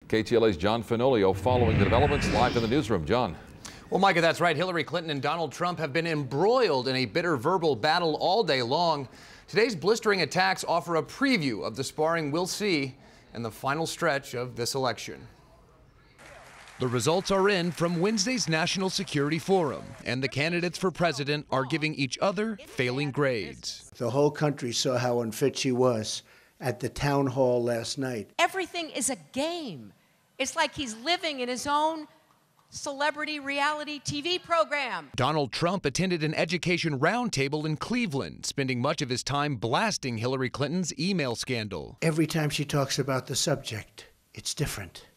KTLA's John Fenolio following the developments live in the newsroom. John. Well, Micah, that's right. Hillary Clinton and Donald Trump have been embroiled in a bitter verbal battle all day long. Today's blistering attacks offer a preview of the sparring we'll see in the final stretch of this election. The results are in from Wednesday's National Security Forum, and the candidates for president are giving each other failing grades. The whole country saw how unfit she was at the town hall last night. Everything is a game. It's like he's living in his own celebrity reality TV program. Donald Trump attended an education roundtable in Cleveland, spending much of his time blasting Hillary Clinton's email scandal. Every time she talks about the subject, it's different.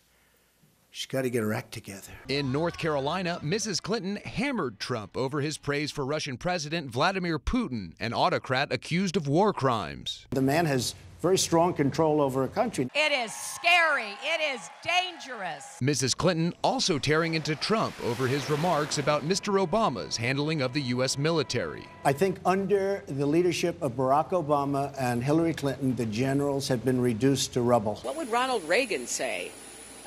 She's got to get her act together. In North Carolina, Mrs. Clinton hammered Trump over his praise for Russian President Vladimir Putin, an autocrat accused of war crimes. The man has very strong control over a country. It is scary. It is dangerous. Mrs. Clinton also tearing into Trump over his remarks about Mr. Obama's handling of the U.S. military. I think under the leadership of Barack Obama and Hillary Clinton, the generals have been reduced to rubble. What would Ronald Reagan say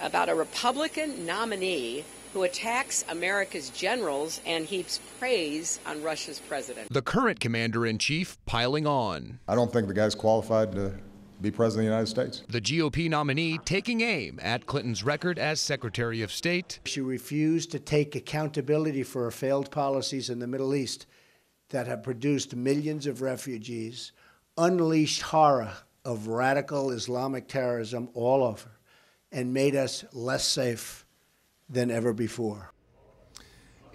about a Republican nominee who attacks America's generals and heaps praise on Russia's president? The current commander-in-chief piling on. I don't think the guy's qualified to be president of the United States. The GOP nominee taking aim at Clinton's record as Secretary of State. She refused to take accountability for her failed policies in the Middle East that have produced millions of refugees, unleashed horror of radical Islamic terrorism all over, and made us less safe than ever before.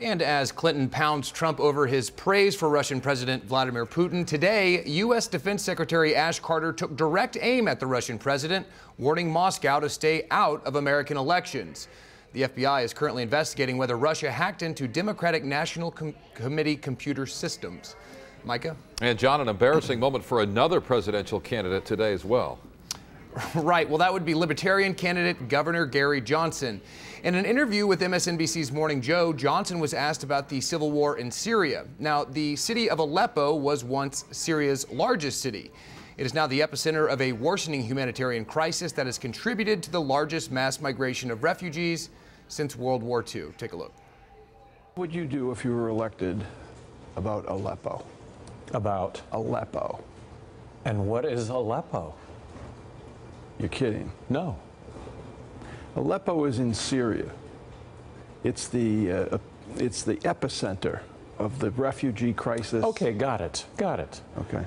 And as Clinton pounds Trump over his praise for Russian President Vladimir Putin, today, U.S. Defense Secretary Ash Carter took direct aim at the Russian president, warning Moscow to stay out of American elections. The FBI is currently investigating whether Russia hacked into Democratic National Committee computer systems. Micah? And John, an embarrassing moment for another presidential candidate today as well. Right. Well, that would be Libertarian candidate Governor Gary Johnson. In an interview with MSNBC's Morning Joe, Johnson was asked about the civil war in Syria. Now, the city of Aleppo was once Syria's largest city. It is now the epicenter of a worsening humanitarian crisis that has contributed to the largest mass migration of refugees since World War II. Take a look. What would you do if you were elected about Aleppo? About Aleppo. And what is Aleppo? You're kidding. No. Aleppo is in Syria. It's the epicenter of the refugee crisis. Okay, got it. Got it. Okay.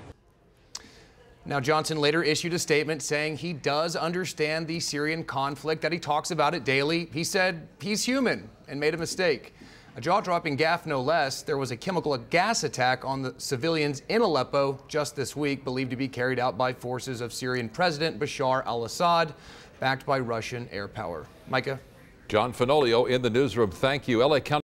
Now, Johnson later issued a statement saying he does understand the Syrian conflict, that he talks about it daily. He said he's human and made a mistake. A jaw-dropping gaffe, no less. There was a chemical gas attack on the civilians in Aleppo just this week, believed to be carried out by forces of Syrian President Bashar al-Assad, backed by Russian air power. Micah? John Fenolio in the newsroom. Thank you. LA County